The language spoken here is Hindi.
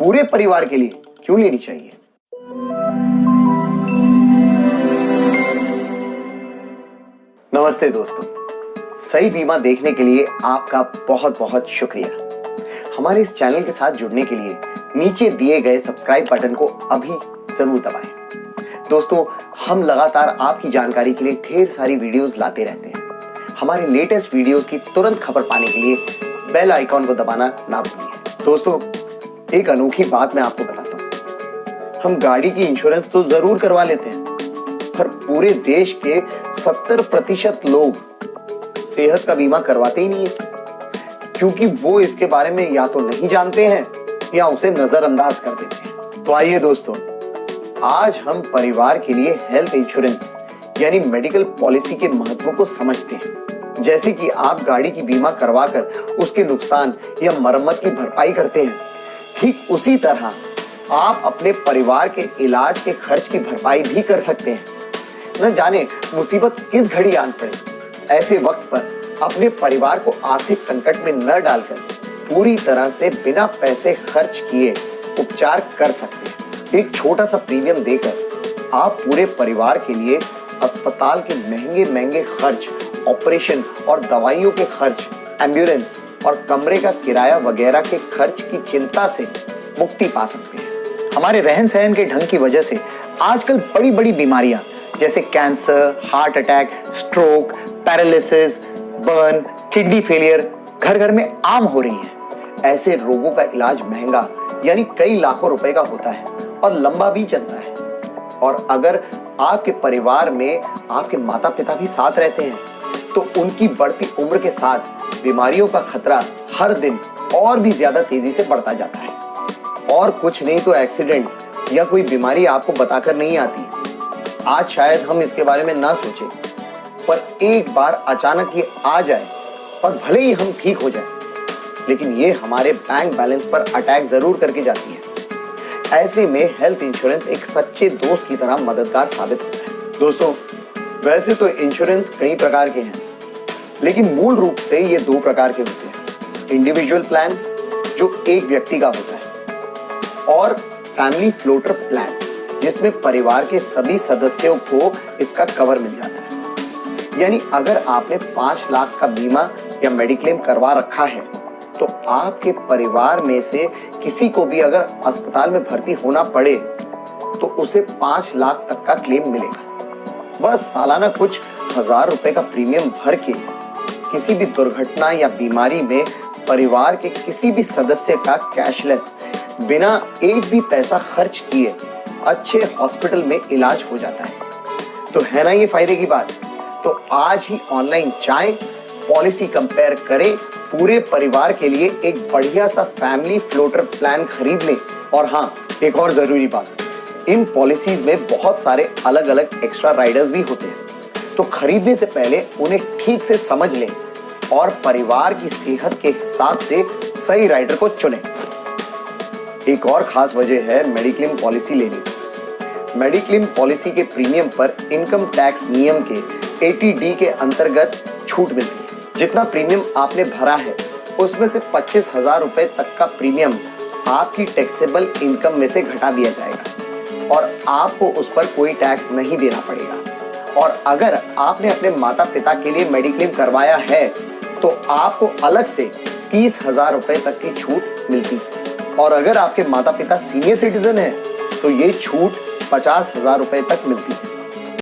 पूरे परिवार के लिए क्यों लेनी चाहिए? नमस्ते दोस्तों, सही बीमा देखने के लिए आपका बहुत बहुत शुक्रिया। हमारे इस चैनल के साथ जुड़ने के लिए नीचे दिए गए सब्सक्राइब बटन को अभी जरूर दबाएं। दोस्तों, हम लगातार आपकी जानकारी के लिए ढेर सारी वीडियोस लाते रहते हैं। हमारे लेटेस्ट वीडियोस की तुरंत खबर पाने के लिए बेल आइकॉन को दबाना ना भूलिए। दोस्तों, एक अनोखी बात मैं आपको बताता हूं। हम गाड़ी की इंश्योरेंस तो जरूर करवा लेते हैं, पर पूरे देश के 70% लोग सेहत का बीमा करवाते ही नहीं है, क्योंकि वो इसके बारे में या तो नहीं जानते हैं या उसे नजरअंदाज कर देते हैं। तो आइए दोस्तों, आज हम परिवार के लिए हेल्थ इंश्योरेंस यानी मेडिकल पॉलिसी के महत्व को समझते हैं। जैसे कि आप गाड़ी की बीमा करवाकर उसके नुकसान या मरम्मत की भरपाई करते हैं, ठीक उसी तरह आप अपने परिवार के इलाज के खर्च की भरपाई भी कर सकते हैं। न जाने मुसीबत किस घड़ी आन पड़े, ऐसे वक्त पर अपने परिवार को आर्थिक संकट में न डालकर पूरी तरह से बिना पैसे खर्च किए उपचार कर सकते हैं। एक छोटा सा प्रीमियम देकर आप पूरे परिवार के लिए अस्पताल के महंगे महंगे खर्च, ऑपरेशन और दवाइयों के खर्च, एम्बुलेंस और कमरे का किराया वगैरह के खर्च की चिंता से मुक्ति पा सकते हैं। हमारे रहन सहन के ढंग की वजह से आजकल बड़ी बड़ी बीमारियां जैसे cancer, heart attack, stroke, paralysis, burn, kidney failure घर घर में आम हो रही है। ऐसे रोगों का इलाज महंगा यानी कई लाखों रुपए का होता है और लंबा भी चलता है। और अगर आपके परिवार में आपके माता पिता भी साथ रहते हैं तो उनकी बढ़ती उम्र के साथ बीमारियों का खतरा हर दिन और भी ज्यादा तेजी से बढ़ता जाता है। और कुछ नहीं तो एक्सीडेंट या कोई बीमारी आपको बताकर नहीं आती। आज शायद हम इसके बारे में ना सोचें, पर एक बार अचानक ये आ जाए और भले ही हम ठीक हो जाए, लेकिन ये हमारे बैंक बैलेंस पर अटैक जरूर करके जाती है। ऐसे में हेल्थ इंश्योरेंस एक सच्चे दोस्त की तरह मददगार साबित होता है। दोस्तों, वैसे तो इंश्योरेंस कई प्रकार के हैं, लेकिन मूल रूप से ये दो प्रकार के होते हैं। इंडिविजुअल प्लान जो एक व्यक्ति का होता है, और फैमिली फ्लोटर प्लान जिसमें परिवार के सभी सदस्यों को इसका कवर मिल जाता है। यानी अगर आपने 5 लाख का बीमा या मेडिक्लेम करवा रखा है तो आपके परिवार में से किसी को भी अगर अस्पताल में भर्ती होना पड़े तो उसे 5 लाख तक का क्लेम मिलेगा। बस सालाना कुछ हजार रुपए का प्रीमियम भर के किसी भी दुर्घटना या बीमारी में परिवार के किसी भी सदस्य का कैशलेस बिना एक भी पैसा खर्च किए अच्छे हॉस्पिटल में इलाज हो जाता है। तो है ना ये फायदे की बात? तो आज ही ऑनलाइन जाएं, पॉलिसी कंपेयर करें, पूरे परिवार के लिए एक बढ़िया सा फैमिली फ्लोटर प्लान खरीद लें। और हाँ, एक और जरूरी बात, इन पॉलिसीज में बहुत सारे अलग अलग एक्स्ट्रा राइडर्स भी होते हैं, तो खरीदने से पहले उन्हें ठीक से समझ लें और परिवार की सेहत के हिसाब से सही राइडर को चुनें। एक और खास वजह है मेडिक्लेम पॉलिसी लेने की। मेडिक्लेम पॉलिसी के प्रीमियम पर इनकम टैक्स नियम के 80D के अंतर्गत छूट मिलती है। जितना प्रीमियम आपने भरा है उसमें से 25,000 रुपए तक का प्रीमियम आपकी टैक्सेबल इनकम में से घटा दिया जाएगा और आपको उस पर कोई टैक्स नहीं देना पड़ेगा। और अगर आपने अपने माता पिता के लिए मेडिक्लेम करवाया है तो आपको अलग से 30,000 रुपए तक की छूट मिलती है। और अगर आपके माता पिता सीनियर सिटीजन है तो ये छूट 50,000 रुपए तक मिलती है।